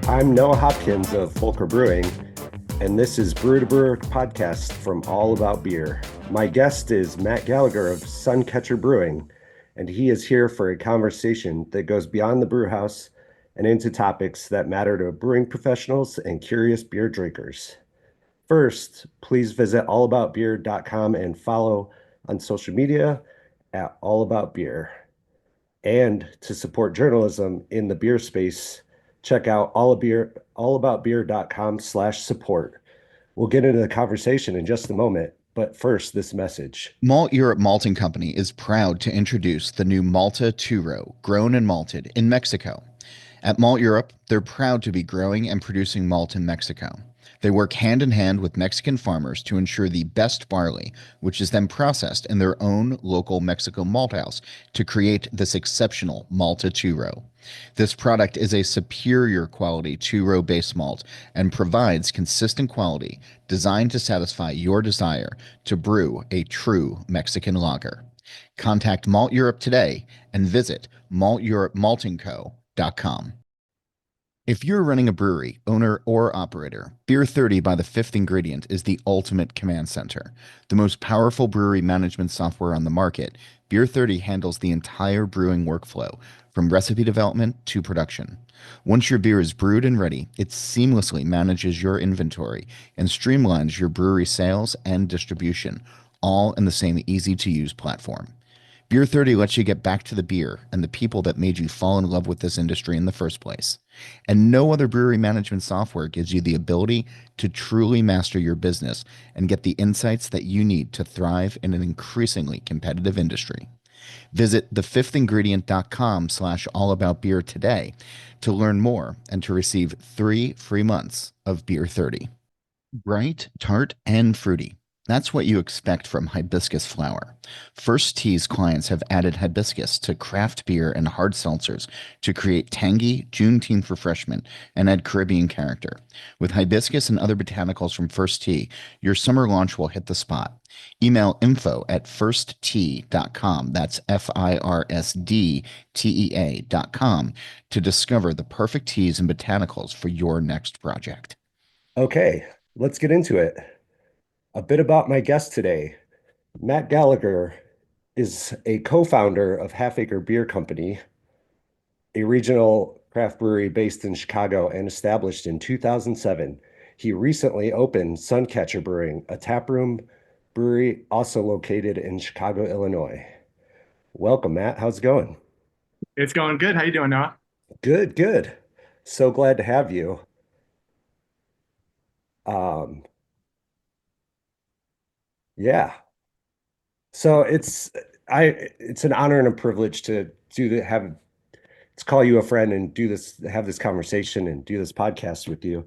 I'm Noah Hopkins of Fulker Brewing, and this is Brewer to Brewer podcast from All About Beer. My guest is Matt Gallagher of Suncatcher Brewing, and he is here for a conversation that goes beyond the brew house and into topics that matter to brewing professionals and curious beer drinkers. First, please visit allaboutbeer.com and follow on social media at All About Beer. And to support journalism in the beer space, check out allaboutbeer.com/support. We'll get into the conversation in just a moment, but first, this message. Malteurop Malting Company is proud to introduce the new Malta Two-Row, grown and malted in Mexico. At Malteurop, they're proud to be growing and producing malt in Mexico. They work hand in hand with Mexican farmers to ensure the best barley, which is then processed in their own local Mexico malt house to create this exceptional Malta Two-Row. This product is a superior quality two-row base malt and provides consistent quality designed to satisfy your desire to brew a true Mexican lager. Contact Malt Europe today and visit malteuropemaltingco.com. If you're running a brewery, owner, or operator, Beer 30 by the Fifth Ingredient is the ultimate command center. The most powerful brewery management software on the market, Beer 30 handles the entire brewing workflow, from recipe development to production. Once your beer is brewed and ready, it seamlessly manages your inventory and streamlines your brewery sales and distribution, all in the same easy-to-use platform. Beer 30 lets you get back to the beer and the people that made you fall in love with this industry in the first place. And no other brewery management software gives you the ability to truly master your business and get the insights that you need to thrive in an increasingly competitive industry. Visit thefifthingredient.com/allaboutbeer today to learn more and to receive 3 free months of Beer 30. Bright, tart, and fruity. That's what you expect from hibiscus flower. First Tea's clients have added hibiscus to craft beer and hard seltzers to create tangy, Juneteenth refreshment and add Caribbean character. With hibiscus and other botanicals from First Tea, your summer launch will hit the spot. Email info@firsttea.com, that's FIRSDTEA.com, to discover the perfect teas and botanicals for your next project. Okay, let's get into it. A bit about my guest today. Matt Gallagher is a co-founder of Half Acre Beer Company, a regional craft brewery based in Chicago and established in 2007. He recently opened Suncatcher Brewing, a taproom brewery also located in Chicago, Illinois. Welcome, Matt. How's it going? It's going good. How you doing, Noah? Good, good. So glad to have you. Um, yeah. So it's an honor and a privilege to call you a friend and have this conversation and do this podcast with you.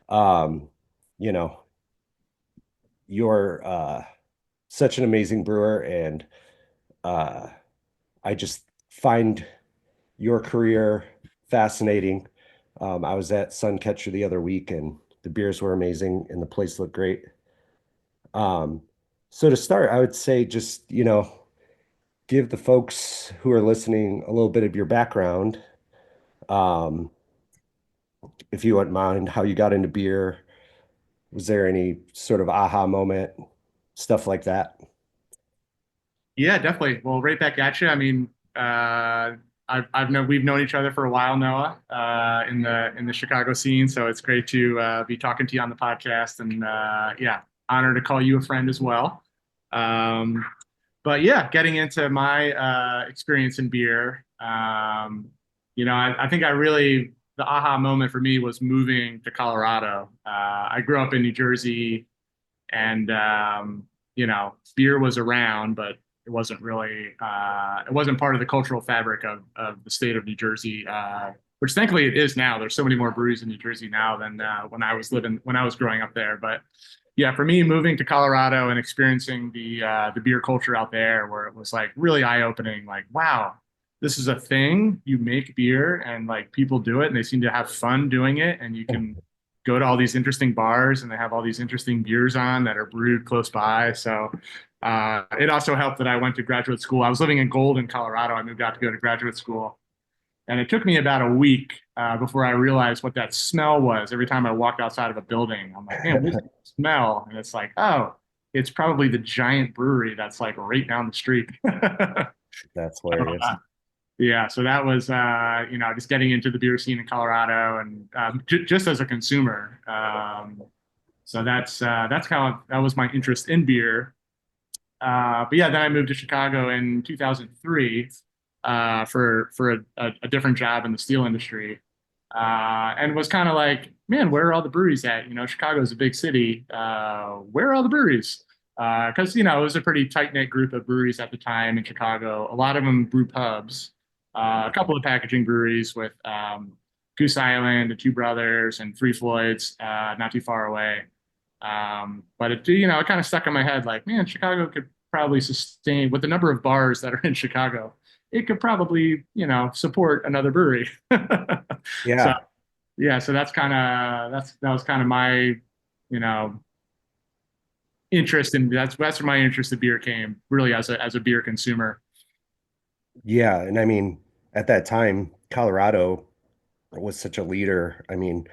Um, you know, you're such an amazing brewer, and uh, I just find your career fascinating. I was at Suncatcher the other week, and the beers were amazing, and the place looked great. Um, so to start, I would say just, give the folks who are listening a little bit of your background. Um, if you wouldn't mind, how you got into beer. Was there any sort of aha moment, stuff like that? Yeah, definitely. Well, right back at you. I mean, we've known each other for a while, Noah, in the Chicago scene. So it's great to be talking to you on the podcast, and yeah, honor to call you a friend as well. Um, but yeah, getting into my experience in beer, I think the aha moment for me was moving to Colorado. I grew up in New Jersey, and beer was around, but it wasn't part of the cultural fabric of the state of New Jersey, which thankfully it is now. There's so many more breweries in New Jersey now than when I was growing up there. But yeah, for me, moving to Colorado and experiencing the beer culture out there, where it was like really eye opening, like, wow, this is a thing. You make beer and like people do it and they seem to have fun doing it, and you can go to all these interesting bars and they have all these interesting beers on that are brewed close by. So it also helped that I went to graduate school. I was living in Golden, Colorado. I moved out to go to graduate school. And it took me about a week before I realized what that smell was. Every time I walked outside of a building, I'm like, man, what is that smell? And it's like, oh, it's probably the giant brewery that's like right down the street. That's So, hilarious. yeah, so that was just getting into the beer scene in Colorado and just as a consumer. So that's how that was my interest in beer. But yeah, then I moved to Chicago in 2003 for a different job in the steel industry, and was kind of like, man, where are all the breweries at? Chicago is a big city. Where are all the breweries? Because it was a pretty tight knit group of breweries at the time in Chicago. A lot of them brew pubs. A couple of packaging breweries with Goose Island, the Two Brothers, and Three Floyds, not too far away. But it kind of stuck in my head like, man, Chicago could probably sustain with the number of bars that are in Chicago. It could probably, support another brewery. So Yeah. yeah, so that was kind of my, you know, interest in that's where my interest in beer came, really as a beer consumer. Yeah. And I mean, at that time, Colorado was such a leader. I mean,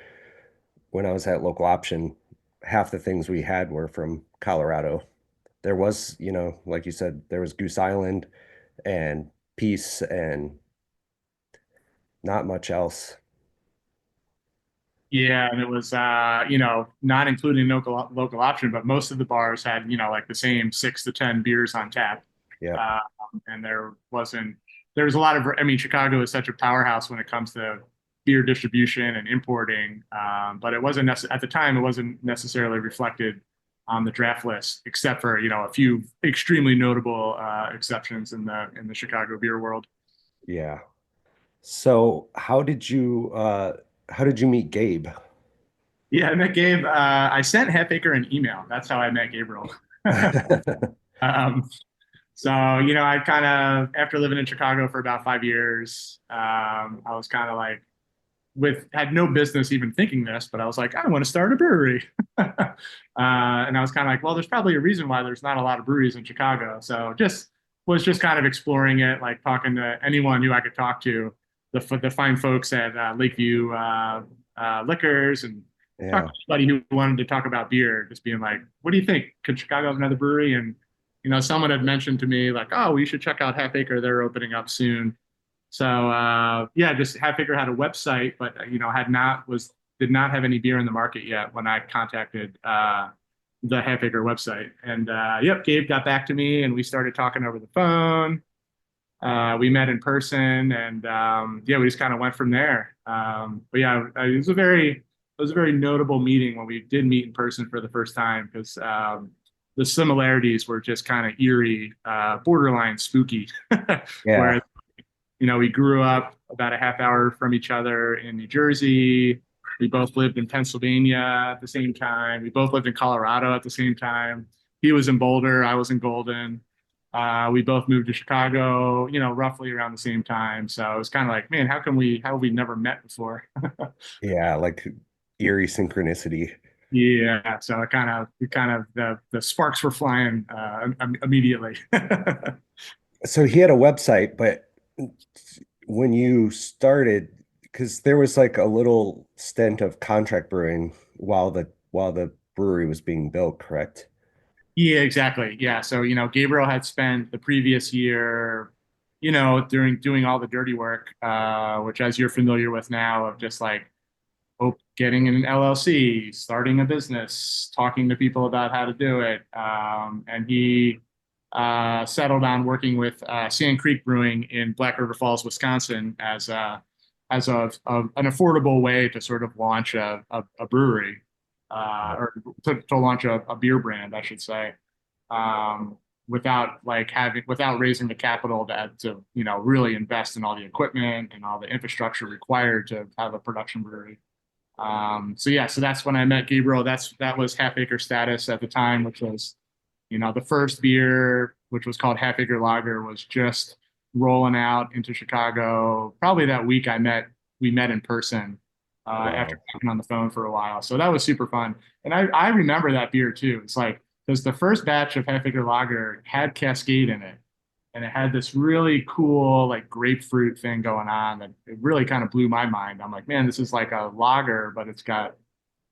when I was at local option, half the things we had were from Colorado. There was, like you said, there was Goose Island and Peace and not much else. Yeah, and it was not including local option, but most of the bars had, like the same 6 to 10 beers on tap. Yep. Uh, and there was a lot of, I mean, Chicago is such a powerhouse when it comes to beer distribution and importing. But it wasn't at the time, it wasn't necessarily reflected on the draft list, except for, a few extremely notable exceptions in the Chicago beer world. Yeah. So how did you meet Gabe? Yeah, I met Gabe. I sent Half Acre an email. That's how I met Gabriel. Um, so, I kind of, after living in Chicago for about 5 years, I was kind of like, had no business even thinking this, but I was like, I want to start a brewery. And I was kind of like, well, there's probably a reason why there's not a lot of breweries in Chicago. So just kind of exploring it, like talking to anyone who I could talk to, the fine folks at Lakeview Liquors, and talk Yeah. to somebody who wanted to talk about beer, just being like, what do you think? Could Chicago have another brewery? And, someone had mentioned to me like, oh, we should check out Half Acre. They're opening up soon. So yeah, just Half Acre had a website, but did not have any beer in the market yet when I contacted the Half Acre website. And yep, Gabe got back to me, and we started talking over the phone. We met in person, and yeah, we just kind of went from there. But yeah, it was a very notable meeting when we did meet in person for the first time, because the similarities were just kind of eerie, borderline spooky. Yeah. Where we grew up about a half hour from each other in New Jersey. We both lived in Pennsylvania at the same time. We both lived in Colorado at the same time. He was in Boulder, I was in Golden. We both moved to Chicago, roughly around the same time. So it was kind of like, man, how have we never met before? Yeah, like eerie synchronicity. Yeah. So the sparks were flying immediately. So he had a website, but when you started, because there was like a little stint of contract brewing while the brewery was being built, correct? Yeah, exactly. Yeah. So, Gabriel had spent the previous year, during doing all the dirty work, which, as you're familiar with now, of just like, getting an LLC, starting a business, talking to people about how to do it. And he settled on working with Sand Creek Brewing in Black River Falls, Wisconsin, an affordable way to sort of launch a brewery, or to launch a beer brand, I should say, without raising the capital to really invest in all the equipment and all the infrastructure required to have a production brewery. So yeah, so that's when I met Gabriel. That was Half Acre Status at the time, which was, the first beer, which was called Half Acre Lager, was just rolling out into Chicago. Probably that week we met in person, after Wow. talking on the phone for a while. So that was super fun. And I remember that beer too. It's like, because the first batch of Half Acre Lager had Cascade in it. and it had this really cool like grapefruit thing going on that it really kind of blew my mind. I'm like, man, this is like a lager, but it's got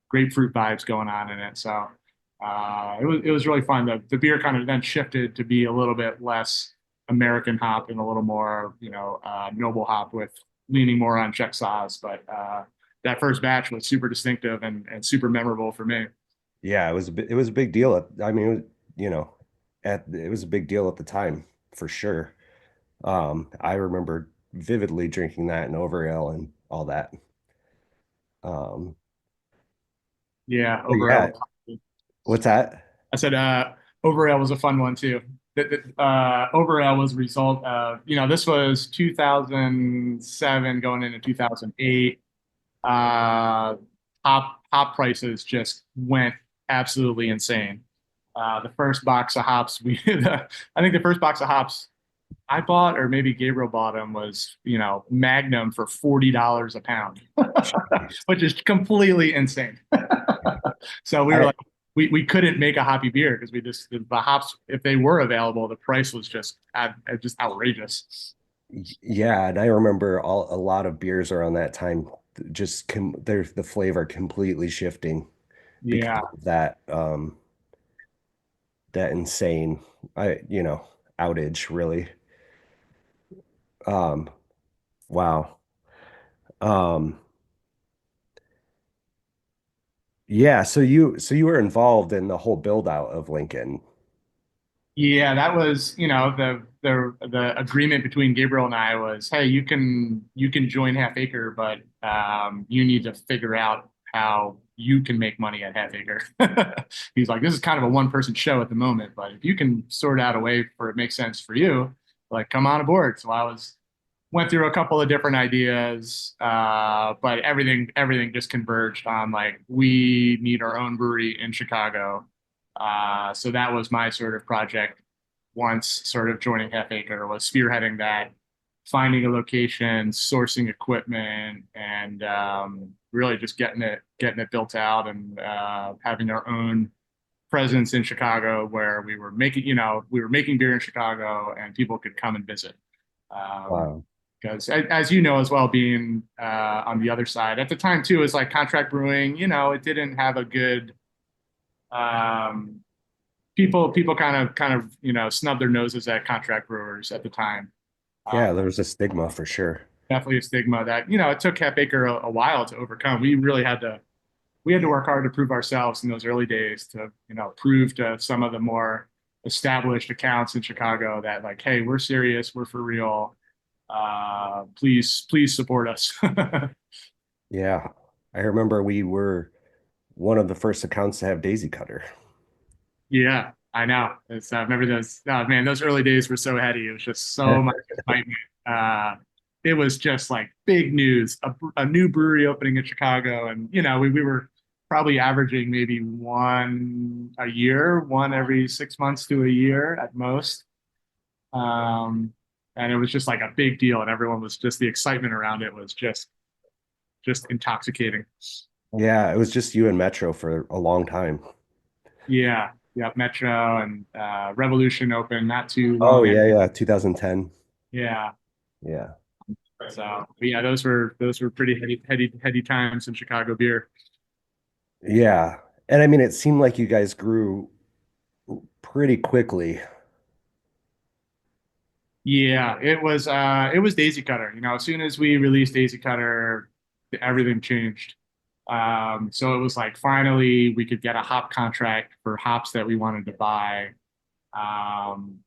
grapefruit vibes going on in it. So it was really fun. The beer kind of then shifted to be a little bit less American hop and a little more, noble hop with leaning more on Czech sauce. But that first batch was super distinctive and super memorable for me. Yeah, it was a big deal. I mean, you know, it was a big deal at the time for sure. I remember vividly drinking that in Overale and all that. Um, Yeah, but yeah, overall. what's that? I said overall was a fun one too. Overall was a result of, this was 2007 going into 2008. Uh, hop prices just went absolutely insane. The first box of hops I think the first box of hops I bought, or maybe Gabriel bought them, was Magnum for $40 a pound, which is completely insane. So we were I like, we couldn't make a hoppy beer because the hops, if they were available, the price was just outrageous. Yeah, and I remember a lot of beers around that time there's the flavor completely shifting because Yeah, of that insane outage really. Um wow. Um yeah, so you were involved in the whole build out of Lincoln. yeah, that was, the agreement between Gabriel and I was, hey, you can join Half Acre, but you need to figure out how you can make money at Half Acre. He's like, this is kind of a one person show at the moment, but if you can sort out a way for it makes sense for you, like come on aboard. So I went through a couple of different ideas, but everything just converged on like we need our own brewery in Chicago. So that was my sort of project once sort of joining Half Acre was spearheading that, finding a location, sourcing equipment, and really just getting it built out and having our own presence in Chicago where we were making beer in Chicago and people could come and visit. Um, Wow. because as you know as well, being on the other side at the time too, is like contract brewing. It didn't have a good um, people kind of snub their noses at contract brewers at the time. Yeah, Um, there was a stigma for sure. Definitely a stigma that it took Half Acre a while to overcome. We had to work hard to prove ourselves in those early days to prove to some of the more established accounts in Chicago that like, hey, we're serious, we're for real. Please support us. Yeah. I remember we were one of the first accounts to have Daisy Cutter. Yeah, I know. Remember those, oh, man, those early days were so heady. It was just so much excitement. Uh, it was just like big news, a new brewery opening in Chicago. And, we were probably averaging maybe one a year, one every 6 months to a year at most. Um, and it was just like a big deal. And everyone was just, the excitement around it was just intoxicating. Yeah, it was just you and Metro for a long time. Yeah. Yeah. Metro and Revolution opened not too Oh long after. yeah, yeah, 2010. Yeah. Yeah. So but yeah, those were pretty heady times in Chicago beer. Yeah. And I mean, it seemed like you guys grew pretty quickly. Yeah, it was Daisy Cutter. As soon as we released Daisy Cutter, everything changed. So it was like finally we could get a hop contract for hops that we wanted to buy.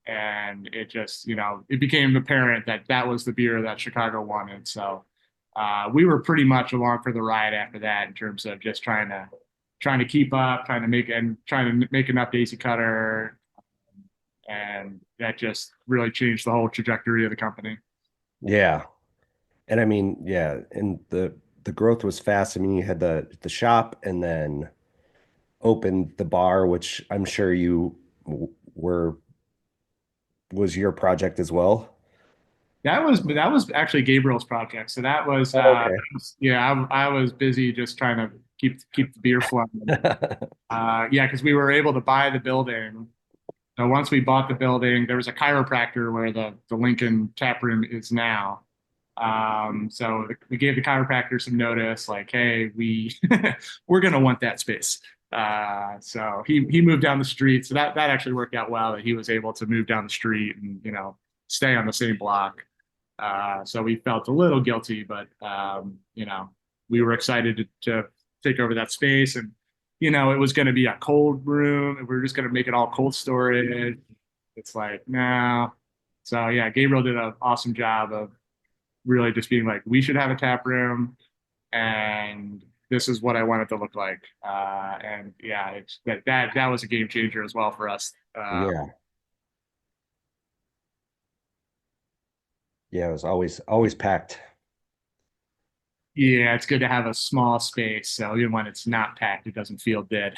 And it just, it became apparent that that was the beer that Chicago wanted. So we were pretty much along for the ride after that in terms of just trying to keep up, trying to make enough Daisy Cutter, and that just really changed the whole trajectory of the company. Yeah. And I mean, yeah, and the growth was fast. I mean, you had the shop and then opened the bar, which I'm sure you were was your project as well. That was actually Gabriel's project. So that was Oh, okay. yeah, I was busy just trying to keep the beer flowing. Yeah, because we were able to buy the building So once we bought the building, there was a chiropractor where the Lincoln tap room is now. So we gave the chiropractor some notice, like, hey, we're gonna want that space. So he moved down the street. So that actually worked out well that he was able to move down the street and stay on the same block. So we felt a little guilty, but we were excited to take over that space, and it was going to be a cold room, and we were just going to make it all cold storage. It's like, no. So yeah, Gabriel did an awesome job of really just being like, we should have a tap room, and this is what I want it to look like. And yeah, that was a game changer as well for us. Yeah. Yeah, it was always packed. Yeah, it's good to have a small space. So even when it's not packed, it doesn't feel dead.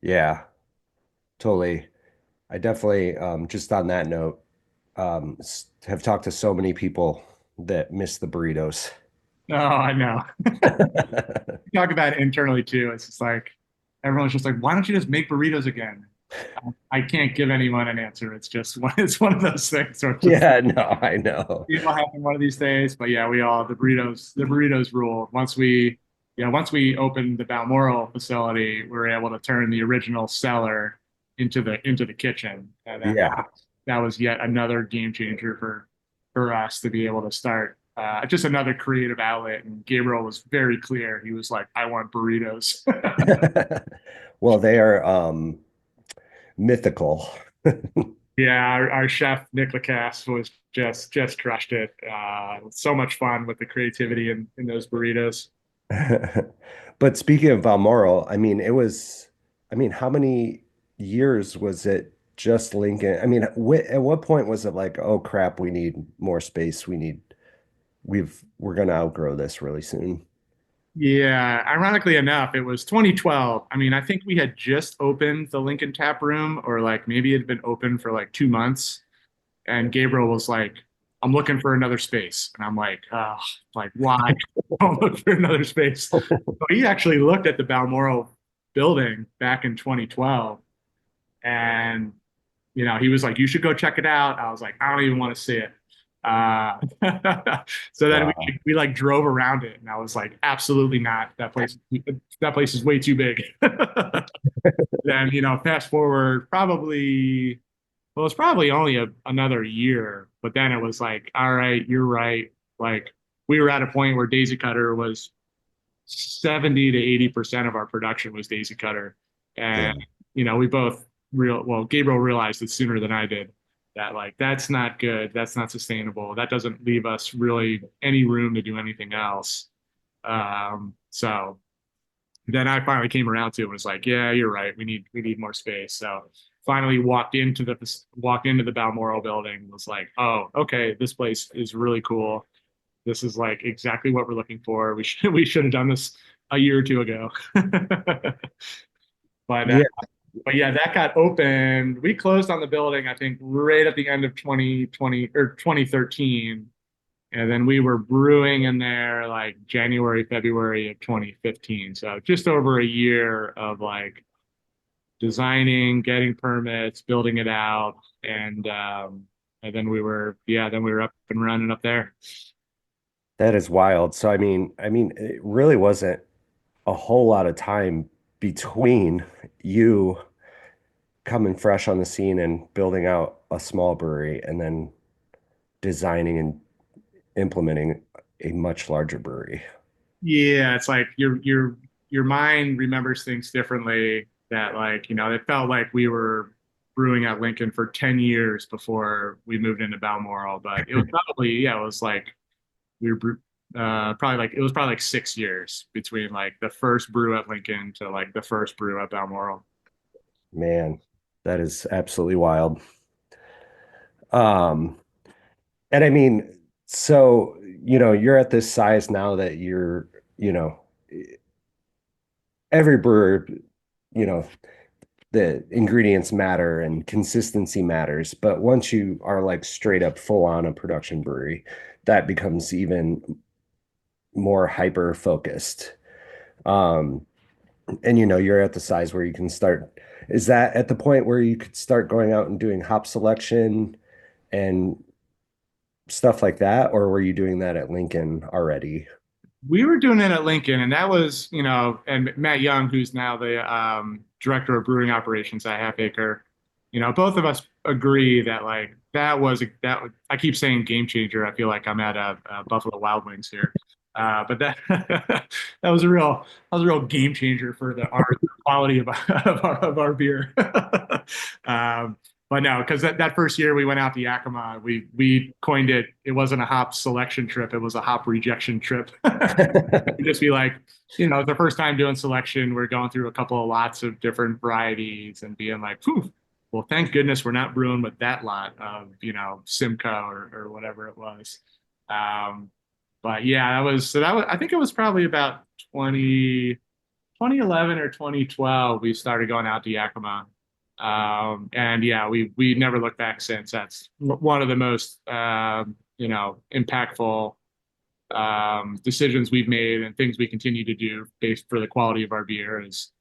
Yeah, totally. I definitely, just on that note, have talked to so many people that miss the burritos. Oh, I know. Talk about it internally too. It's just like everyone's just like, why don't you just make burritos again? I can't give anyone an answer. It's one of those things where it's just Yeah, no, I know. it'll happen one of these days. But yeah, we all the burritos rule. Once we opened the Balmoral facility, we were able to turn the original cellar into the kitchen, and then Yeah. that was yet another game changer for us to be able to start just another creative outlet. And Gabriel was very clear. He was like, "I want burritos." Well, they are mythical. Yeah, our chef Nick Lacasse was just crushed it. So much fun with the creativity in those burritos. But speaking of Balmoral, I mean, how many years was it just Lincoln? I mean, at what point was it like, oh crap, we need more space. We're gonna outgrow this really soon. Yeah, ironically enough, it was 2012. I mean, I think we had just opened the Lincoln Tap Room, or like maybe it had been open for like 2 months. And Gabriel was like, "I'm looking for another space," and I'm like, "Oh, like why? Don't look for another space." So he actually looked at the Balmoral building back in 2012, and he was like, "You should go check it out." I was like, "I don't even want to see it." Uh, so then Wow. we like drove around it, and I was like, "Absolutely not. That place is way too big." Then fast forward probably, well, it's probably only another year, but then it was like, "All right, you're right." Like we were at a point where Daisy Cutter was 70 to 80% of our production was Daisy Cutter. And, Yeah. we both Gabriel realized it sooner than I did that like, that's not good. That's not sustainable. That doesn't leave us really any room to do anything else. So then I finally came around to it and was like, yeah, you're right. We need more space. So finally walked into the Balmoral building, was like, oh, okay, this place is really cool. This is like exactly what we're looking for. We should have done this a year or two ago. but uh, Yeah. but yeah, that got opened. We closed on the building, I think, right at the end of 2020 or 2013, and then we were brewing in there like January, February of 2015. So just over a year of like designing, getting permits, building it out, and then we were up and running up there. That is wild. So I mean, it really wasn't a whole lot of time between you coming fresh on the scene and building out a small brewery and then designing and implementing a much larger brewery. Yeah, it's like your mind remembers things differently. That like it felt like we were brewing at Lincoln for 10 years before we moved into Balmoral, but it was probably yeah, it was like we were probably like 6 years between like the first brew at Lincoln to like the first brew at Balmoral. Man, that is absolutely wild. Um, and I mean, so, you're at this size now that you know, every brewer, you know, the ingredients matter and consistency matters. But once you are like straight up full on a production brewery, that becomes even more hyper focused. Um, and you're at the size where you can start Is that at the point where you could start going out and doing hop selection and stuff like that, or were you doing that at Lincoln already? We were doing it at Lincoln, and that was, and Matt Young, who's now the director of brewing operations at Half Acre, both of us agree that like I keep saying game changer. I feel like I'm at a Buffalo Wild Wings here, but that that was a real game changer for the our quality of our beer. um, but no, because that first year we went out to Yakima, we coined it. It wasn't a hop selection trip; it was a hop rejection trip. Just be like, it's the first time doing selection. We're going through a couple of lots of different varieties and being like, "Phew, well, thank goodness we're not brewing with that lot of, Simcoe or whatever it was." Um, but yeah, I think it was probably about 2011 or 2012 we started going out to Yakima. And yeah, we never looked back since. That's one of the most impactful decisions we've made and things we continue to do based for the quality of our beer is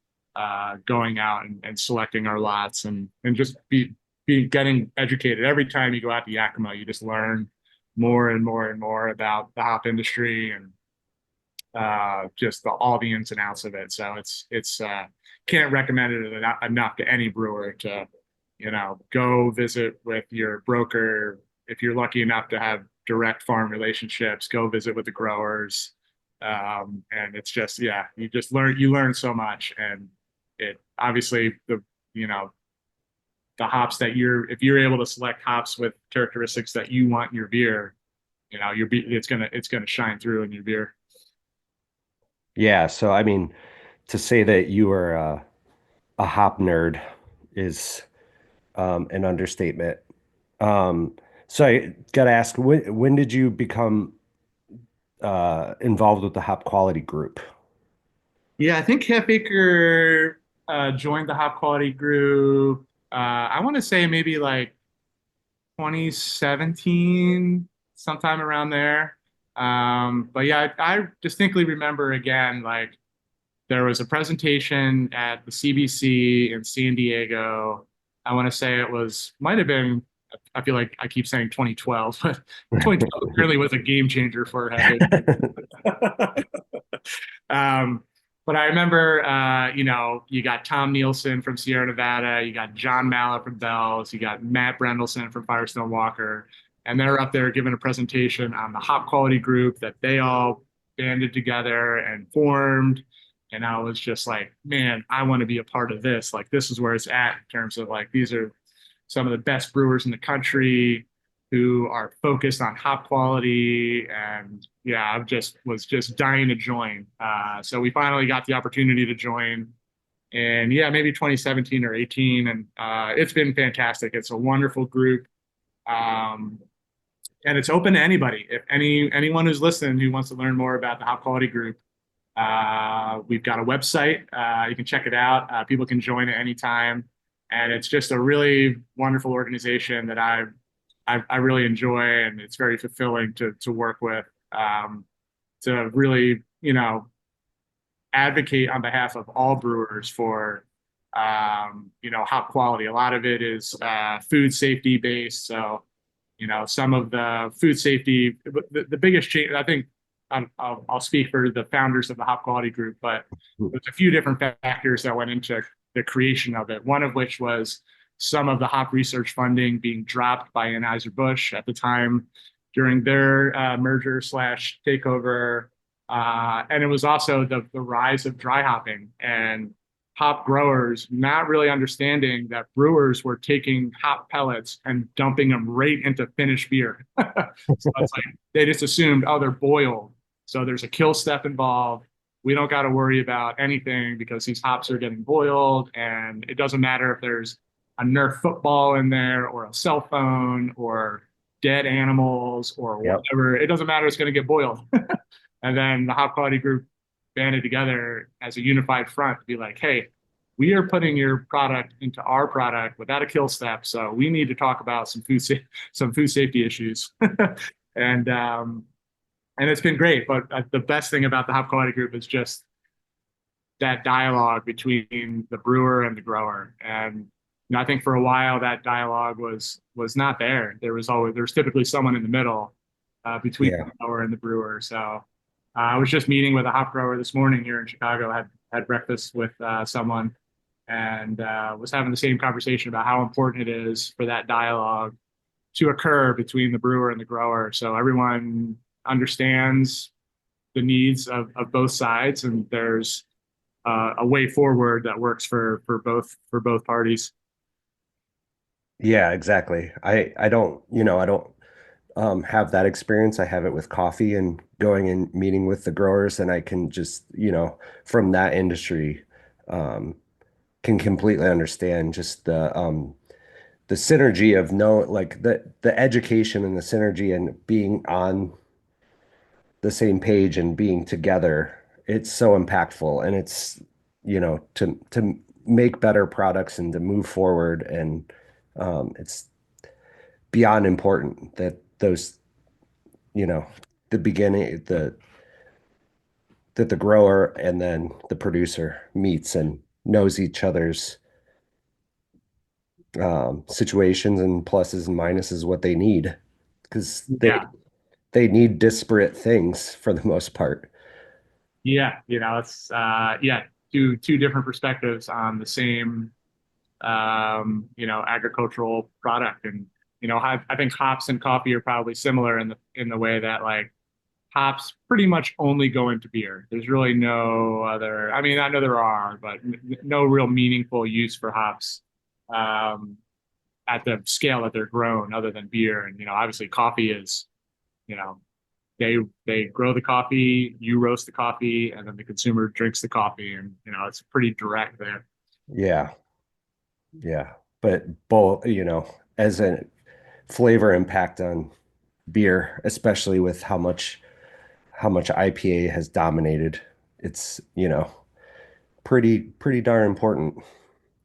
going out and selecting our lots and just be getting educated. Every time you go out to Yakima, you just learn more and more and more about the hop industry and just all the ins and outs of it. So it's can't recommend it enough to any brewer to go visit with your broker if you're lucky enough to have direct farm relationships. Go visit with the growers, and it's just you learn so much, and it obviously the hops that if you're able to select hops with characteristics that you want in your beer, it's gonna shine through in your beer. Yeah, so I mean, to say that you are a hop nerd is an understatement. Um, so I gotta ask, when did you become involved with the hop quality group? Yeah, I think Hepbaker joined the hop quality group. I want to say maybe like 2017, sometime around there. But yeah, I distinctly remember again, like there was a presentation at the CBC in San Diego. I want to say might have been, I feel like I keep saying 2012, but 2012 really was a game changer for Heavy. Um, but I remember, you got Tom Nielsen from Sierra Nevada, you got John Mallett from Bell's, you got Matt Brendelson from Firestone Walker, and they're up there giving a presentation on the hop quality group that they all banded together and formed. And I was just like, man, I want to be a part of this. Like, this is where it's at in terms of like, these are some of the best brewers in the country who are focused on hop quality. And yeah, I was just dying to join. So we finally got the opportunity to join. And yeah, maybe 2017 or 18. And it's been fantastic. It's a wonderful group. Um, and it's open to anybody. If anyone who's listening who wants to learn more about the hop quality group, we've got a website. You can check it out. People can join at any time. And it's just a really wonderful organization that I really enjoy, and it's very fulfilling to work with, to really, advocate on behalf of all brewers for, hop quality. A lot of it is food safety based. So, some of the food safety, the biggest change, I think, I'll speak for the founders of the hop quality group, but there's a few different factors that went into the creation of it. One of which was some of the hop research funding being dropped by Anheuser-Busch at the time during their merger slash takeover. And it was also the rise of dry hopping and hop growers not really understanding that brewers were taking hop pellets and dumping them right into finished beer. So it's like they just assumed, oh, they're boiled. So there's a kill step involved. We don't got to worry about anything because these hops are getting boiled. And it doesn't matter if there's a Nerf football in there or a cell phone or dead animals or Yep. whatever. It doesn't matter. It's going to get boiled. And then the hop quality group banded together as a unified front to be like, hey, we are putting your product into our product without a kill step. So we need to talk about some food safety issues. and and it's been great. But the best thing about the hop quality group is just that dialogue between the brewer and the grower. And I think for a while that dialogue was not there. There was typically someone in the middle between the Yeah. grower and the brewer. So I was just meeting with a hop grower this morning here in Chicago. Had breakfast with someone and was having the same conversation about how important it is for that dialogue to occur between the brewer and the grower, so everyone understands the needs of both sides, and there's a way forward that works for both parties. Yeah, exactly. I don't, I don't have that experience. I have it with coffee and going and meeting with the growers, and I can just, from that industry, um, can completely understand just the synergy of like the education and the synergy and being on the same page and being together. It's so impactful, and it's, to make better products and to move forward, and it's beyond important that those, you know, the beginning, that the grower and then the producer meets and knows each other's situations and pluses and minuses, what they need, because Yeah, they need disparate things for the most part. yeah, it's two different perspectives on the same agricultural product. And I think hops and coffee are probably similar in the way that like hops pretty much only go into beer. There's really no other, I mean, I know there are, but no real meaningful use for hops um, at the scale that they're grown other than beer. And, obviously coffee is, you know, they grow the coffee, you roast the coffee, and then the consumer drinks the coffee. And, it's pretty direct there. Yeah, yeah. But both, as a flavor impact on beer, especially with how much IPA has dominated, it's, pretty darn important.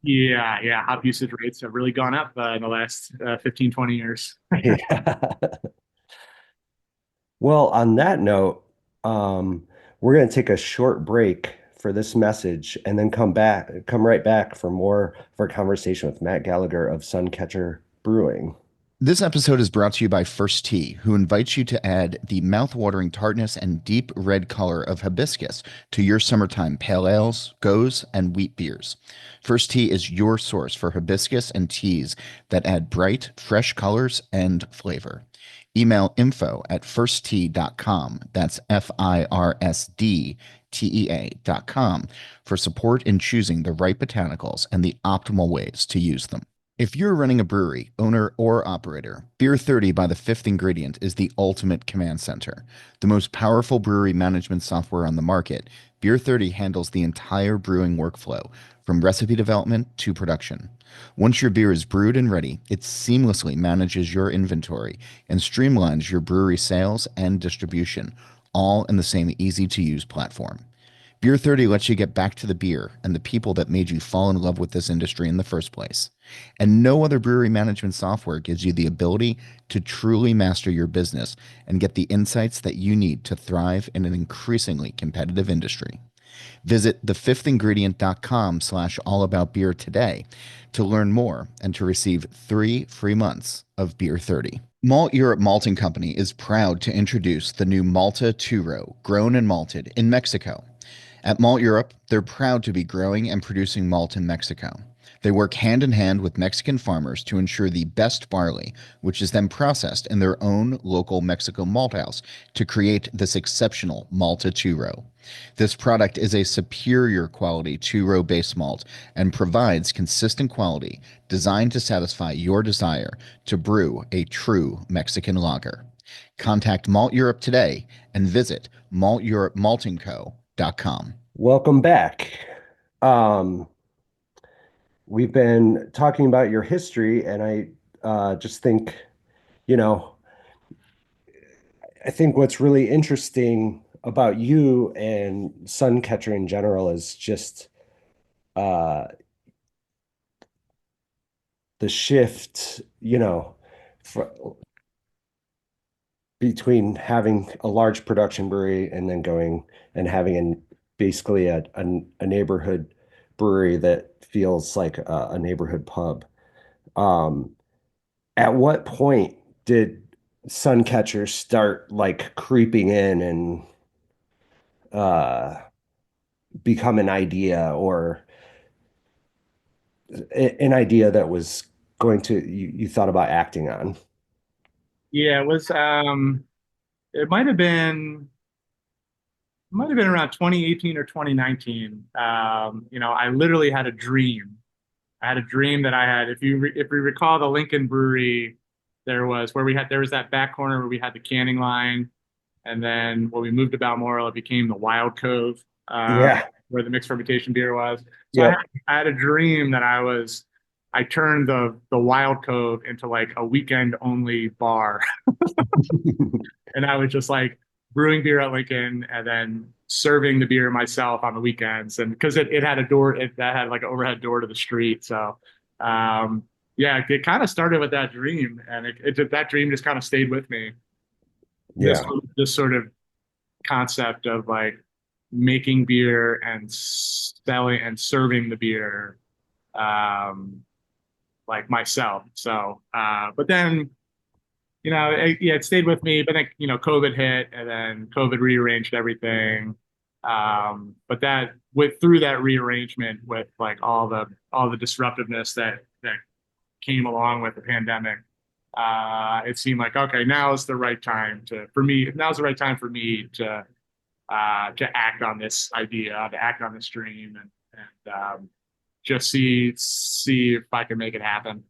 Yeah, yeah. Hop usage rates have really gone up in the last 15, 20 years. Yeah. Well, on that note, we're going to take a short break for this message and then come right back for more of our conversation with Matt Gallagher of Suncatcher Brewing. This episode is brought to you by First Tea, who invites you to add the mouth-watering tartness and deep red color of hibiscus to your summertime pale ales, goes, and wheat beers. First Tea is your source for hibiscus and teas that add bright, fresh colors and flavor. Email info@firsttea.com. That's FIRSDTEA.com for support in choosing the right botanicals and the optimal ways to use them. If you're running a brewery, owner, or operator, Beer 30 by the Fifth Ingredient is the ultimate command center. The most powerful brewery management software on the market, Beer 30 handles the entire brewing workflow, from recipe development to production. Once your beer is brewed and ready, it seamlessly manages your inventory and streamlines your brewery sales and distribution, all in the same easy-to-use platform. Beer 30 lets you get back to the beer and the people that made you fall in love with this industry in the first place. And no other brewery management software gives you the ability to truly master your business and get the insights that you need to thrive in an increasingly competitive industry. Visit thefifthingredient.com/allaboutbeer today to learn more and to receive 3 free months of Beer 30. Malt Europe Malting Company is proud to introduce the new Malta 2-row, grown and malted in Mexico. At Malt Europe, they're proud to be growing and producing malt in Mexico. They work hand in hand with Mexican farmers to ensure the best barley, which is then processed in their own local Mexico malt house to create this exceptional Malta 2-row. This product is a superior quality 2-row base malt and provides consistent quality designed to satisfy your desire to brew a true Mexican lager. Contact Malt Europe today and visit malteuropemaltingco.com. Welcome back. Um, we've been talking about your history, and I just think, you know, I think what's really interesting about you and Suncatcher in general is just uh, the shift, for, between having a large production brewery and then going and having basically a neighborhood brewery that feels like a neighborhood pub. Um, at what point did Suncatcher start like creeping in and uh, become an idea or an idea that was going to you thought about acting on? Yeah, it was it might have been around 2018 or 2019. I literally had a dream. I had a dream that I had. If we recall the Lincoln Brewery, there was that back corner where we had the canning line, and then when we moved to Balmoral, it became the Wild Cove, Yeah. where the mixed fermentation beer was. So Yep. I had a dream that I turned the Wild Cove into like a weekend only bar. And I was just like brewing beer at Lincoln and then serving the beer myself on the weekends. And because it had a door, that had like an overhead door to the street. So, yeah, it kind of started with that dream, and that dream just kind of stayed with me. This Yeah. this sort of concept of like making beer and selling and serving the beer, um, like myself. So, but then yeah, it stayed with me. But then, COVID hit, and then COVID rearranged everything. But that with through that rearrangement, with like all the disruptiveness that came along with the pandemic, it seemed like okay, now is the right time to for me. Now's the right time for me to act on this idea, to act on this dream, and just see if I can make it happen.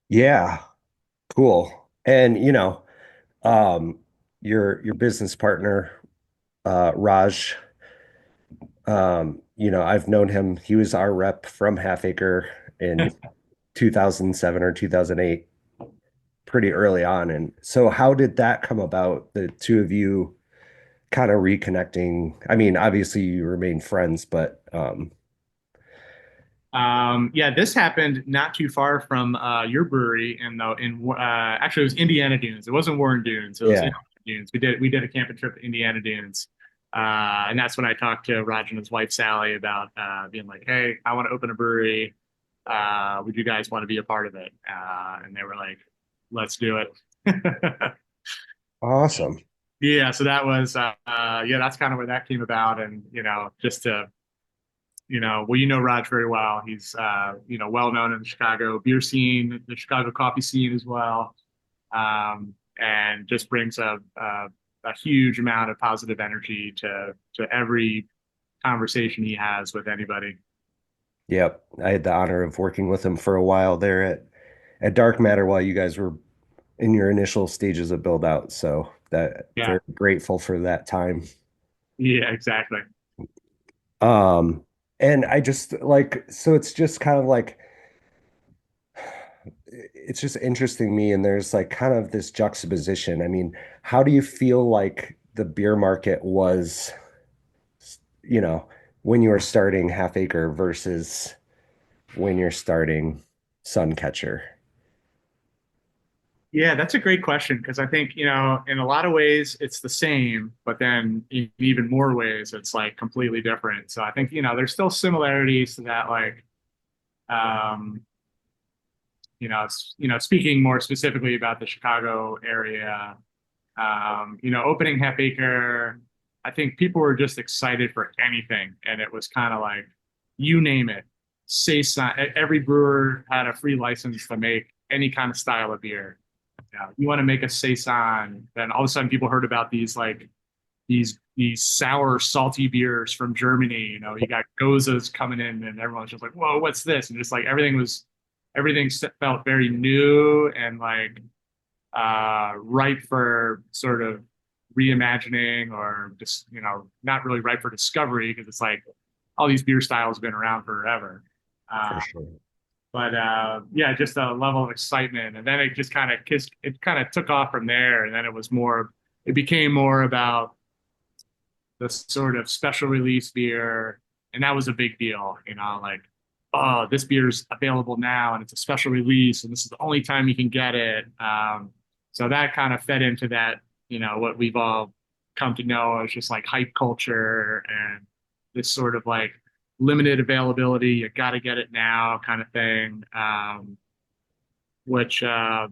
Yeah. Cool. And um, your business partner, Raj, I've known him. He was our rep from Half Acre in 2007 or 2008, pretty early on. And so how did that come about? The two of you kind of reconnecting. I mean, obviously you remain friends, but Yeah, this happened not too far from your brewery, and though in actually it was Indiana Dunes. It wasn't Warren Dunes. It was yeah. Indiana Dunes. We did a camping trip to Indiana Dunes, and that's when I talked to Raj and his wife Sally about being like, "Hey, I want to open a brewery. Would you guys want to be a part of it?" And they were like, "Let's do it." Awesome. Yeah, so that was yeah, that's kind of where that came about, and just to well, Raj very well. He's, well known in the Chicago beer scene, the Chicago coffee scene as well, and just brings a huge amount of positive energy to every conversation he has with anybody. Yep. I had the honor of working with him for a while there at Dark Matter while you guys were in your initial stages of build out. So that Yeah, very grateful for that time. yeah, exactly. Um, and I just like, so it's just kind of like, it's just interesting me. And there's like kind of this juxtaposition. I mean, how do you feel like the beer market was, you know, when you were starting Half Acre versus when you're starting Suncatcher? Yeah, that's a great question because I think, in a lot of ways it's the same, but then in even more ways it's like completely different. So I think, there's still similarities to that, like, um, speaking more specifically about the Chicago area, opening Half Acre, I think people were just excited for anything, and it was kind of like, you name it, saison. Every brewer had a free license to make any kind of style of beer. You want to make a saison, then all of a sudden people heard about these like these sour, salty beers from Germany. You got Gozas coming in, and everyone's just like, "Whoa, what's this?" And just like everything felt very new and like ripe for sort of reimagining, or just not really ripe for discovery because it's like all these beer styles have been around forever. For Uh, sure. but yeah, just a level of excitement, and then it just kind of took off from there, and then it became more about the sort of special release beer, and that was a big deal, like, oh, this beer's available now, and it's a special release, and this is the only time you can get it. So that kind of fed into that, what we've all come to know as just like hype culture and this sort of like limited availability, you got to get it now kind of thing. Which which I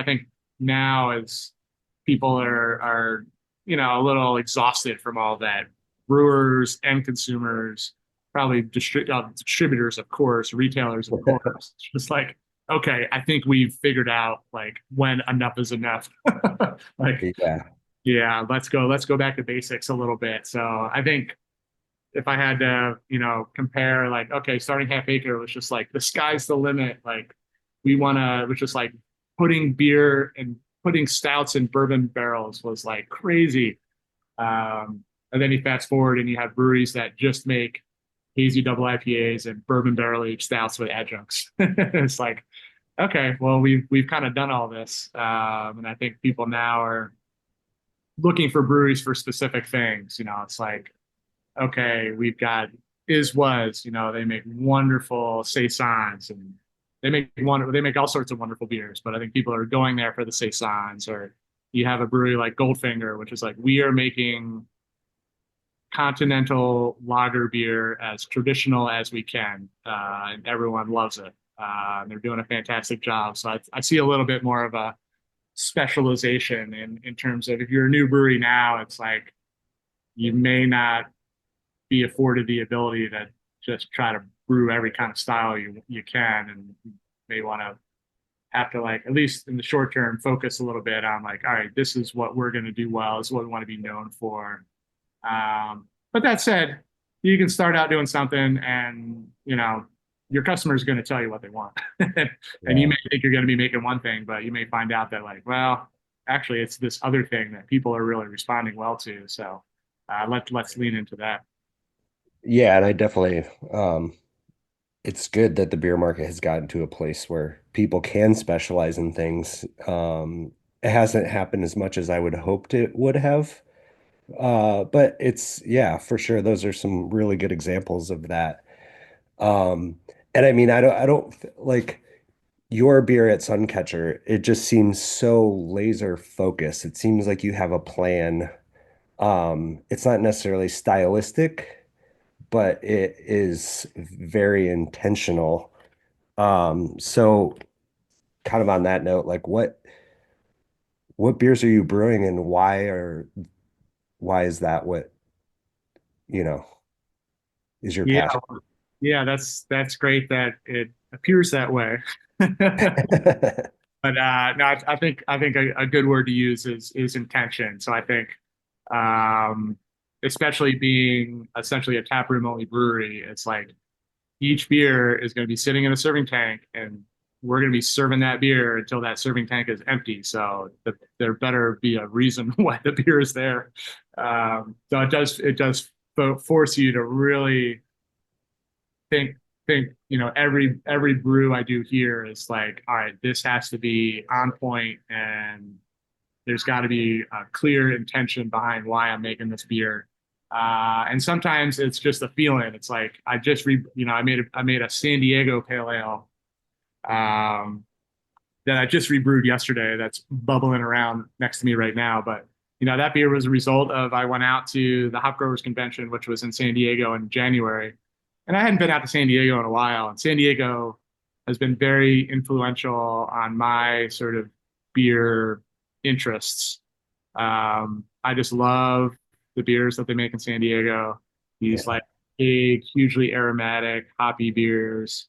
think now is people are a little exhausted from all that. Brewers and consumers, probably distributors, of course, retailers, of course. It's just like, okay, I think we've figured out like when enough is enough. Like, Yeah. yeah, let's go back to basics a little bit. So I think if I had to, compare like, okay, starting half acre was just like the sky's the limit. Like it was just like putting beer and putting stouts in bourbon barrels was like crazy. And then you fast forward and you have breweries that just make hazy double IPAs and bourbon barrel aged stouts with adjuncts. It's like, okay, well, we've kind of done all this. And I think people now are looking for breweries for specific things. It's like, okay, we've got they make wonderful saisons and they make all sorts of wonderful beers, but I think people are going there for the saisons. Or you have a brewery like Goldfinger, which is like, we are making continental lager beer as traditional as we can, and everyone loves it. And they're doing a fantastic job. So I see a little bit more of a specialization in terms of, if you're a new brewery now, it's like you may not be afforded the ability to just try to brew every kind of style you can, and you may want to have to, like, at least in the short term, focus a little bit on like, all right, this is what we're going to do well, this is what we want to be known for. But that said, you can start out doing something, and your customer is going to tell you what they want. And you Yeah. may think you're going to be making one thing, but you may find out that, like, well, actually it's this other thing that people are really responding well to. So let's lean into that. Yeah, and I definitely it's good that the beer market has gotten to a place where people can specialize in things. It hasn't happened as much as I would hoped it would have. But it's, yeah, for sure. Those are some really good examples of that. Um, and I mean, I don't like your beer at Suncatcher. It just seems so laser focused. It seems like you have a plan. It's not necessarily stylistic, but it is very intentional. So kind of on that note, like what beers are you brewing and why is that what, you know, is your Yeah, passion? yeah, that's great that it appears that way. But no, I think a good word to use is intention. So I think, um, especially being essentially a taproom only brewery, it's like each beer is going to be sitting in a serving tank, and we're going to be serving that beer until that serving tank is empty. So there better be a reason why the beer is there. So it does force you to really think every brew I do here is like, all right, this has to be on point, and there's got to be a clear intention behind why I'm making this beer. And sometimes it's just a feeling. It's like I made a San Diego pale ale, um, that I just rebrewed yesterday. That's bubbling around next to me right now. But that beer was a result of, I went out to the Hop Growers Convention, which was in San Diego in January, and I hadn't been out to San Diego in a while. And San Diego has been very influential on my sort of beer interests. I just love the beers that they make in San Diego. These Yeah. like big, hugely aromatic, hoppy beers,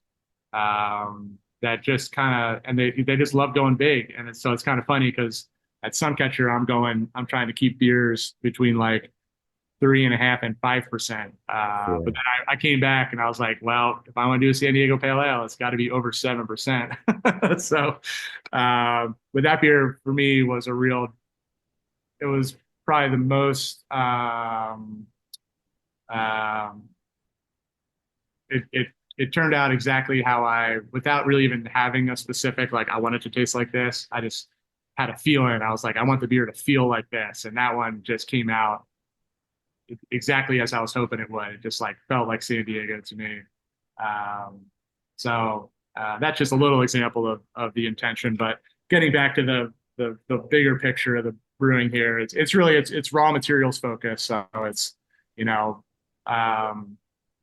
that just kind of, and they just love going big. And it's kind of funny because at Suncatcher, I'm trying to keep beers between like 3.5% and 5%. But Yeah. then I came back and I was like, well, if I want to do a San Diego Pale Ale, it's got to be over 7%. So, but that beer for me was it was probably the most, um, it turned out exactly how without really even having a specific, like, I want it to taste like this. I just had a feeling. I was like, I want the beer to feel like this. And that one just came out exactly as I was hoping it would. It just like felt like San Diego to me. Um, so that's just a little example of the intention. But getting back to the bigger picture of brewing here. It's really it's raw materials focused. So it's you know um,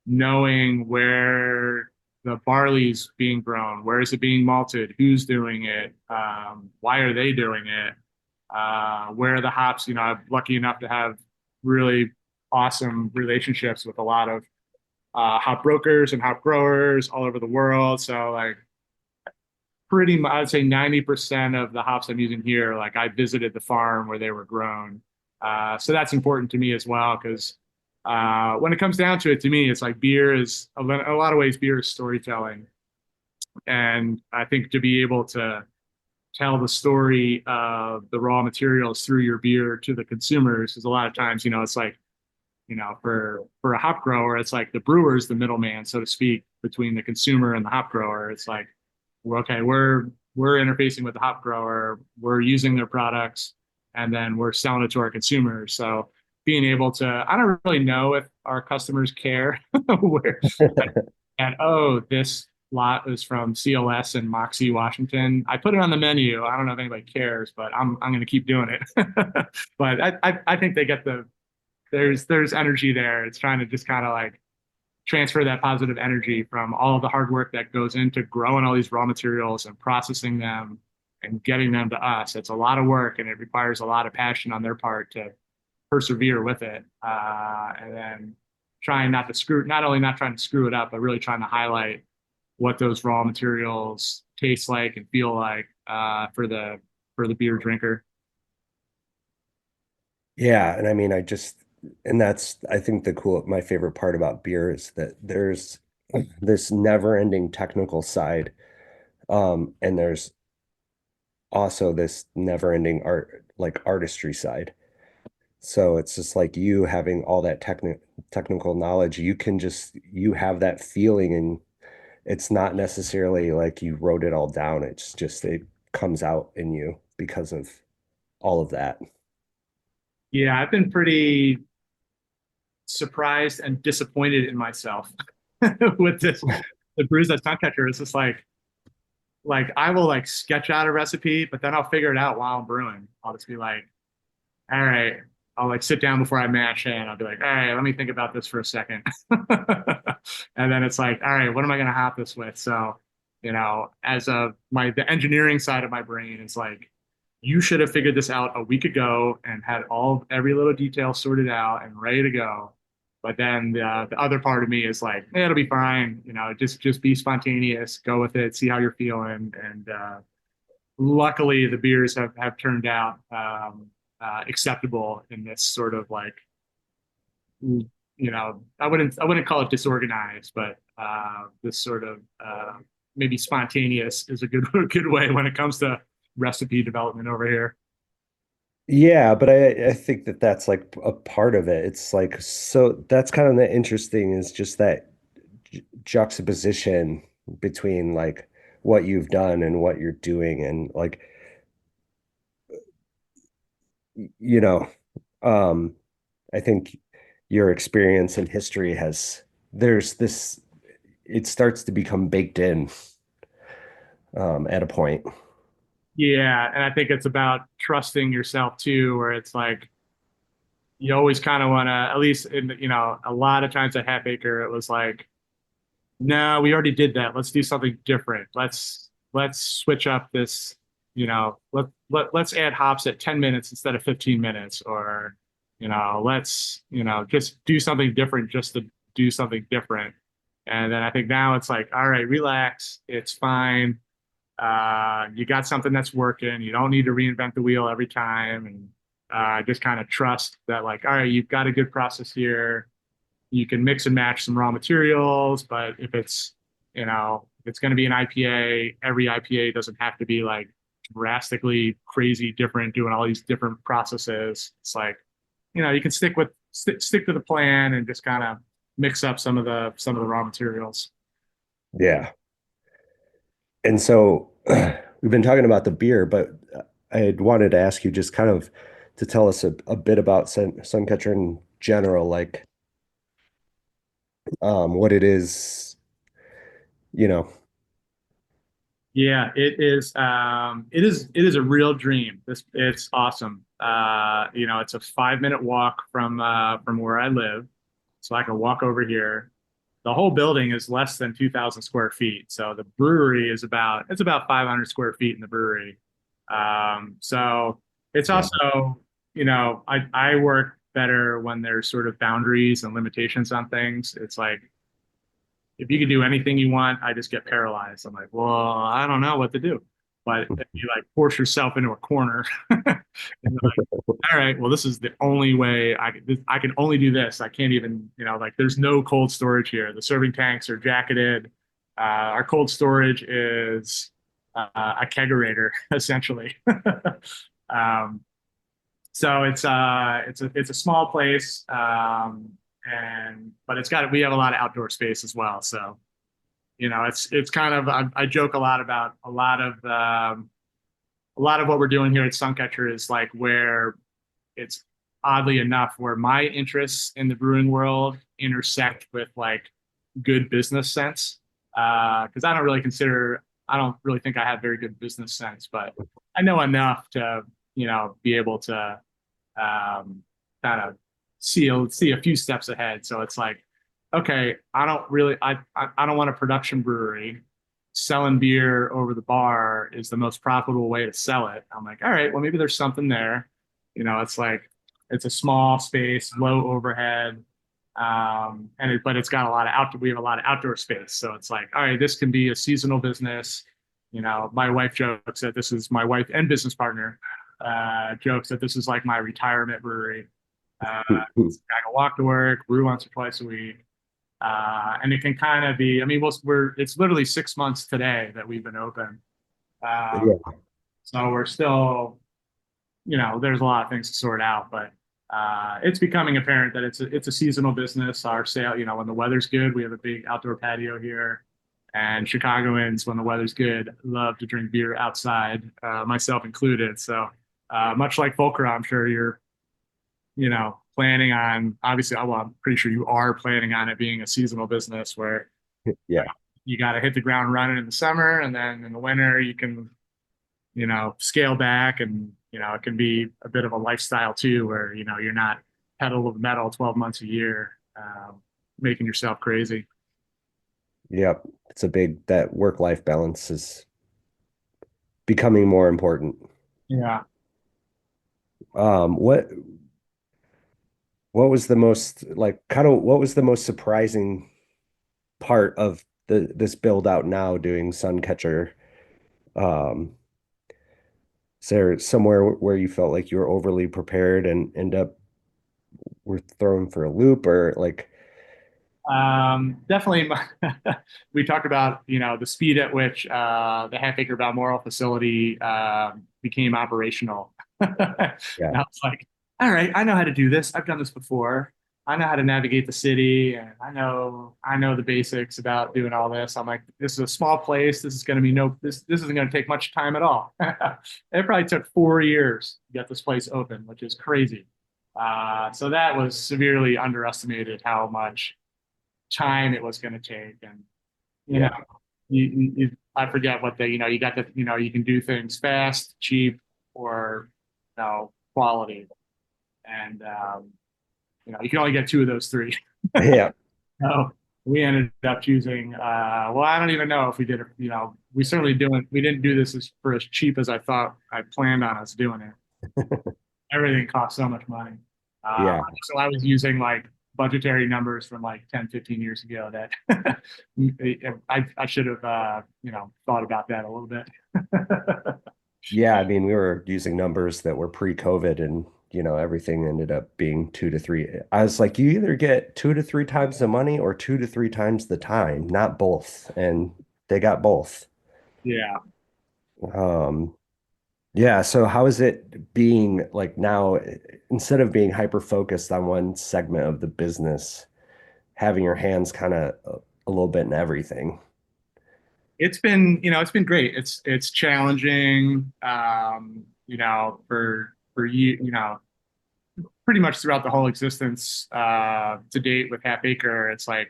knowing where the barley's being grown, where is it being malted, who's doing it, why are they doing it, where are the hops. I'm lucky enough to have really awesome relationships with a lot of hop brokers and hop growers all over the world. So like pretty much, I'd say 90% of the hops I'm using here, like I visited the farm where they were grown. So that's important to me as well, because when it comes down to it, to me, it's like beer is, in a lot of ways, beer is storytelling. And I think to be able to tell the story of the raw materials through your beer to the consumers is a lot of times, it's like, for a hop grower, it's like the brewer is the middleman, so to speak, between the consumer and the hop grower. It's like, okay, we're interfacing with the hop grower, we're using their products, and then we're selling it to our consumers. So being able to, I don't really know if our customers care where, and oh, this lot is from CLS in Moxie, Washington. I put it on the menu. I don't know if anybody cares, but I'm going to keep doing it. But I think they get there's energy there. It's trying to just kind of like transfer that positive energy from all of the hard work that goes into growing all these raw materials and processing them and getting them to us. It's a lot of work, and it requires a lot of passion on their part to persevere with it. And then trying not to not only not trying to screw it up, but really trying to highlight what those raw materials taste like and feel like for the beer drinker. Yeah, and I mean, and that's, I think my favorite part about beer is that there's this never-ending technical side, and there's also this never-ending like artistry side. So it's just like you having all that technical knowledge, you have that feeling, and it's not necessarily like you wrote it all down. It's just it comes out in you because of all of that. Yeah, I've been pretty surprised and disappointed in myself with the brews at Suncatcher. It's just like I will like sketch out a recipe, but then I'll figure it out while I'm brewing. I'll just be like, all right, I'll like sit down before I mash in. I'll be like, all right, let me think about this for a second. And then it's like, all right, what am I going to hop this with? So, as the engineering side of my brain is like, you should have figured this out a week ago and had every little detail sorted out and ready to go. But then the other part of me is like, it'll be fine. Just be spontaneous, go with it, see how you're feeling. And luckily, the beers have turned out acceptable in this sort of like, I wouldn't call it disorganized, but this sort of maybe spontaneous is a good way when it comes to recipe development over here. Yeah, but I think that that's like a part of it. It's like, so that's kind of the interesting is just that juxtaposition between like what you've done and what you're doing, and like, you know, um I think your experience and history there's this, it starts to become baked in at a point. Yeah, and I think it's about trusting yourself too, where it's like you always kind of want to, at least a lot of times at Half Acre, it was like, no, we already did that. Let's do something different. Let's switch up this, let's add hops at 10 minutes instead of 15 minutes, or, let's, just do something different just to do something different. And then I think now it's like, all right, relax. It's fine. You got something that's working. You don't need to reinvent the wheel every time. And just kind of trust that, like, all right, you've got a good process here. You can mix and match some raw materials, but if it's going to be an IPA, every IPA doesn't have to be like drastically crazy different, doing all these different processes. It's like, you can stick to the plan and just kind of mix up some of the raw materials. Yeah. And so we've been talking about the beer, but I had wanted to ask you just kind of to tell us a bit about Suncatcher in general, like what it is, you know. Yeah, it is. It is a real dream. It's awesome. It's a 5 minute walk from where I live, so I can walk over here. The whole building is less than 2,000 square feet, so the brewery is about 500 square feet in the brewery. So it's Yeah. also, I work better when there's sort of boundaries and limitations on things. It's like if you can do anything you want, I just get paralyzed. I'm like, well, I don't know what to do. But if you like force yourself into a corner, and you're like, all right, well, this is the only way I can only do this. I can't even, like there's no cold storage here. The serving tanks are jacketed. Our cold storage is a kegerator, essentially. um, so it's a small place, and but we have a lot of outdoor space as well. So it's kind of I joke a lot about a lot of what we're doing here at Suncatcher is like where it's oddly enough where my interests in the brewing world intersect with like good business sense. Because I don't really think I have very good business sense, but I know enough to be able to kind of see a few steps ahead. So it's like, okay, I don't want a production brewery. Selling beer over the bar is the most profitable way to sell it. I'm like, all right, well maybe there's something there. It's like it's a small space, low overhead, but it's got a lot of outdoor. We have a lot of outdoor space, so it's like, all right, this can be a seasonal business. My wife jokes that this is my wife and business partner jokes that this is like my retirement brewery. Uh, I can walk to work, brew once or twice a week, and it can kind of be. I mean, it's literally 6 months today that we've been open, um, Yeah. so we're still, there's a lot of things to sort out, but it's becoming apparent that it's a seasonal business. Our sale, when the weather's good, we have a big outdoor patio here. And Chicagoans, when the weather's good, love to drink beer outside, myself included. So much like Volker, I'm sure you're, planning on, obviously, well, I'm pretty sure you are planning on it being a seasonal business where Yeah. you got to hit the ground running in the summer, and then in the winter you can, scale back, and it can be a bit of a lifestyle too, where you're not pedal to the metal 12 months a year, making yourself crazy. Yep. It's a big that work-life balance is becoming more important. Yeah. Um, what what was the most like kind of what was the most surprising part of this build out now doing Suncatcher? Um, is there somewhere where you felt like you were overly prepared and end up were thrown for a loop or like Definitely. We talked about, the speed at which the Half Acre Balmoral facility became operational. And yeah. I was like, all right, I know how to do this. I've done this before. I know how to navigate the city, and I know the basics about doing all this. I'm like, this is a small place. This is going to be this isn't going to take much time at all. It probably took 4 years to get this place open, which is crazy. So that was severely underestimated how much time it was going to take. And, you know, Yeah. I forget what you got to, you can do things fast, cheap, or, quality. And, you can only get two of those three. Yeah. So we ended up choosing, well, I don't even know if we did it, we didn't do this for as cheap as I thought I planned on us doing it. Everything costs so much money. Yeah. So I was using like budgetary numbers from like 10, 15 years ago that I should have, thought about that a little bit. Yeah, I mean, we were using numbers that were pre-COVID and everything ended up being two to three. I was like, you either get two to three times the money or two to three times the time, not both. And they got both. Yeah. Um, yeah, so how is it being like now, instead of being hyper focused on one segment of the business, having your hands kind of a little bit in everything? It's been great. It's challenging, for you, pretty much throughout the whole existence, to date with Half Acre. It's like,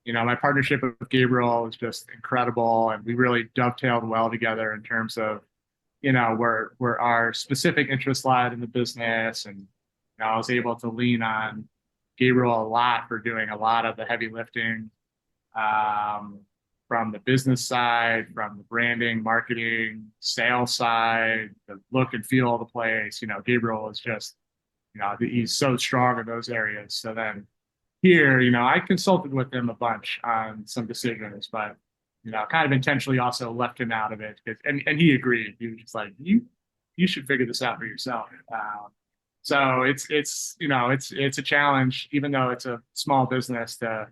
my partnership with Gabriel is just incredible, and we really dovetailed well together in terms of where our specific interests lied in the business, and I was able to lean on Gabriel a lot for doing a lot of the heavy lifting, um, from the business side, from the branding, marketing, sales side, the look and feel of the place. Gabriel is just, he's so strong in those areas. So then here, I consulted with him a bunch on some decisions, but kind of intentionally also left him out of it. And he agreed. He was just like, you should figure this out for yourself. So it's a challenge, even though it's a small business to,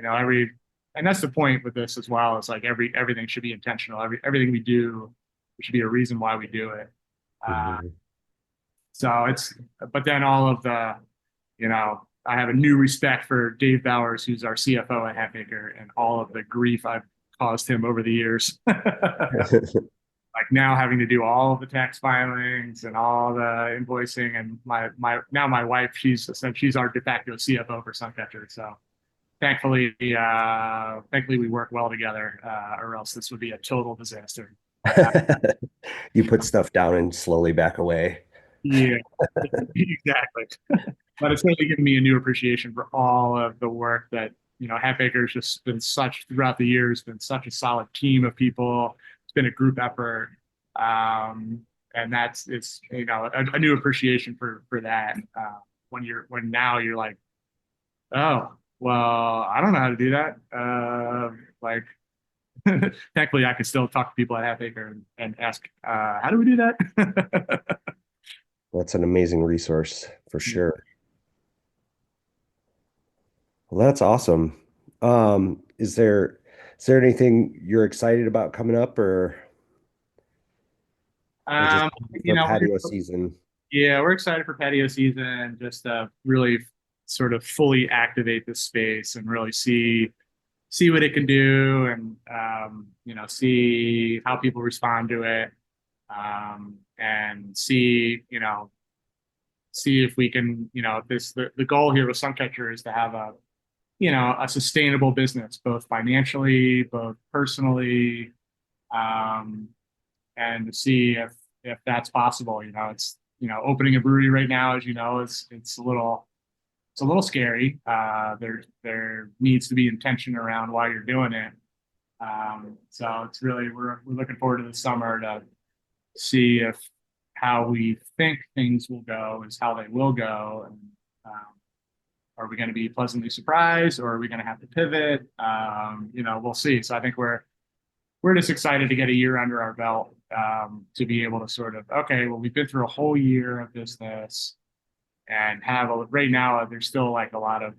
every, and that's the point with this as well. It's like everything should be intentional. Everything we do, there should be a reason why we do it. Uh, Mhm. so it's, but then all of the, I have a new respect for Dave Bowers, who's our CFO at Halfacre, and all of the grief I've caused him over the years. Like now having to do all of the tax filings and all the invoicing, and my wife, she's our de facto CFO for Suncatcher. So thankfully we work well together, or else this would be a total disaster. Uh, You put stuff down and slowly back away. yeah, exactly. But it's really given me a new appreciation for all of the work that, Half Acre's just been such throughout the years, been such a solid team of people. It's been a group effort. And it's, a new appreciation for that. When now you're like, oh, well, I don't know how to do that. Like, thankfully, I can still talk to people at Half Acre and ask, how do we do that? That's an amazing resource for sure. Well, that's awesome. Is there anything you're excited about coming up or just Um, you for know, patio season? Yeah, we're excited for patio season, just to really sort of fully activate this space and really see what it can do, and see how people respond to it, and see if we can, the goal here with Suncatcher is to have a sustainable business, both financially, both personally, um, and to see if that's possible. It's opening a brewery right now, as you know, it's a little scary. There needs to be intention around why you're doing it. So it's really we're looking forward to the summer to see if how we think things will go is how they will go, and um, are we going to be pleasantly surprised, or are we going to have to pivot? We'll see. So I think we're just excited to get a year under our belt, to be able to sort of, okay, well, we've been through a whole year of business, and right now there's still like a lot of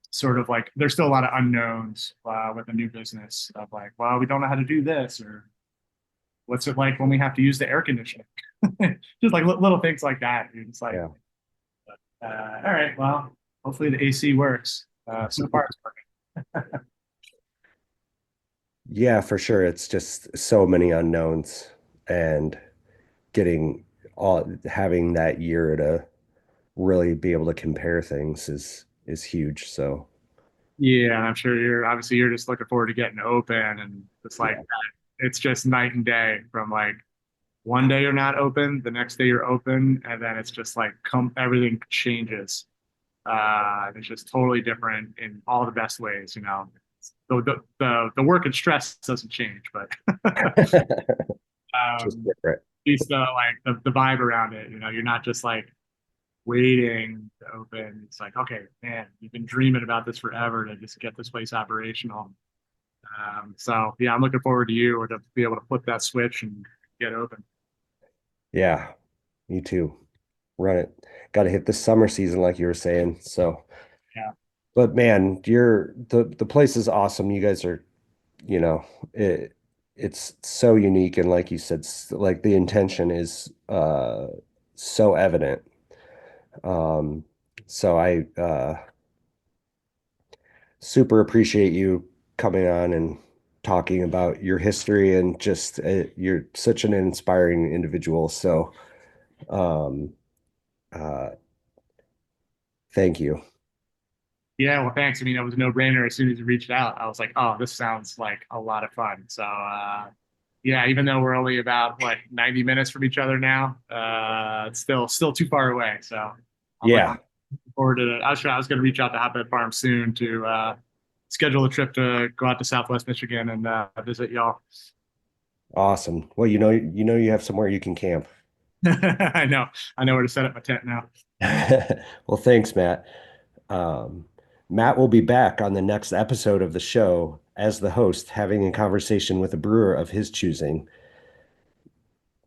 sort of like there's still a lot of unknowns, with a new business, of like, well, we don't know how to do this, or what's it like when we have to use the air conditioning. Just like little things like that. It's like, Yeah. all right, well, hopefully the AC works. So far it's working. Yeah, for sure. It's just so many unknowns and getting having that year to really be able to compare things is huge. So Yeah, and I'm sure you're just looking forward to getting open, and it's like yeah. it's just night and day from like one day you're not open, the next day you're open, and then it's just like everything changes. It's just totally different in all the best ways. The work and stress doesn't change, but Just um, different. at least like the vibe around it. You're not just like waiting to open. It's like, okay, man, you've been dreaming about this forever to just get this place operational. So yeah, I'm looking forward to you, or to be able to flip that switch and get open. Yeah, me too. Run it. Got to hit the summer season like you were saying. So, Yeah. but man, the place is awesome. You guys are, you know, it's so unique and like you said, like the intention is so evident. Um, so I super appreciate you coming on and talking about your history and just you're such an inspiring individual. So, um, uh, thank you. Yeah, well, thanks. I mean, it was a no-brainer as soon as you reached out. I was like, oh, this sounds like a lot of fun. So, yeah, even though we're only about what 90 minutes from each other now, it's still too far away. So I'm Yeah, looking forward to it. I was going to reach out to Hotbed Farm soon to schedule a trip to go out to Southwest Michigan and visit y'all. awesome. Well, you have somewhere you can camp. I know, I know where to set up my tent now. Well, thanks, Matt. Um, Matt will be back on the next episode of the show as the host, having a conversation with a brewer of his choosing.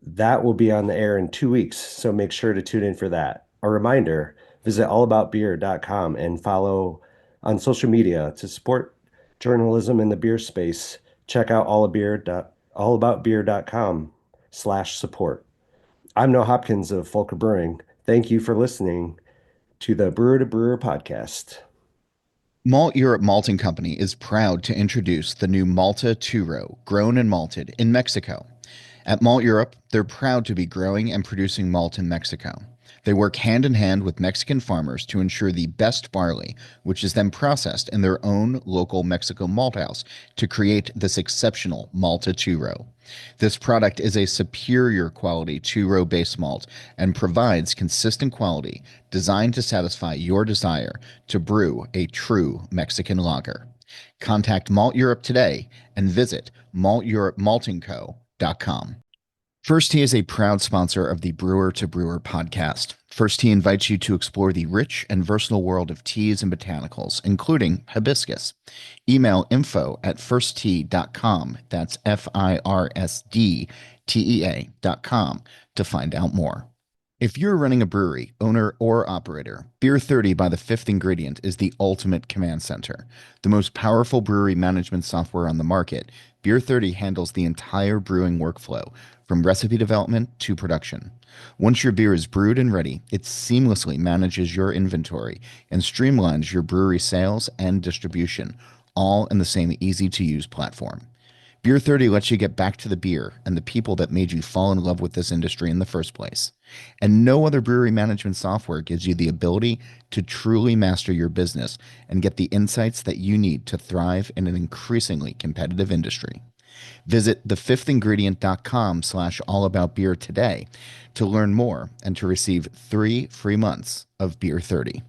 That will be on the air in 2 weeks, so make sure to tune in for that. A reminder, visit allaboutbeer.com and follow on social media to support journalism in the beer space. Check out allaboutbeer.com/support. I'm Noah Hopkins of Folker Brewing. Thank you for listening to the Brewer to Brewer podcast. Malt Europe Malting Company is proud to introduce the new Malta Two-Row, grown and malted in Mexico. At Malt Europe, they're proud to be growing and producing malt in Mexico. They work hand in hand with Mexican farmers to ensure the best barley, which is then processed in their own local Mexico malt house to create this exceptional Malta Two-Row. This product is a superior quality two-row base malt and provides consistent quality designed to satisfy your desire to brew a true Mexican lager. Contact Malt Europe today and visit malteuropemaltingco.com. First Tea is a proud sponsor of the Brewer to Brewer podcast. First Tea invites you to explore the rich and versatile world of teas and botanicals, including hibiscus. Email info@firsttea.com, that's FIRSDTEA.com, to find out more. If you're running a brewery, owner, or operator, Beer 30 by the Fifth Ingredient is the ultimate command center. The most powerful brewery management software on the market, Beer 30 handles the entire brewing workflow, from recipe development to production. Once your beer is brewed and ready, it seamlessly manages your inventory and streamlines your brewery sales and distribution, all in the same easy-to-use platform. Beer 30 lets you get back to the beer and the people that made you fall in love with this industry in the first place. And no other brewery management software gives you the ability to truly master your business and get the insights that you need to thrive in an increasingly competitive industry. Visit thefifthingredient.com/allaboutbeer today to learn more and to receive 3 free months of Beer 30.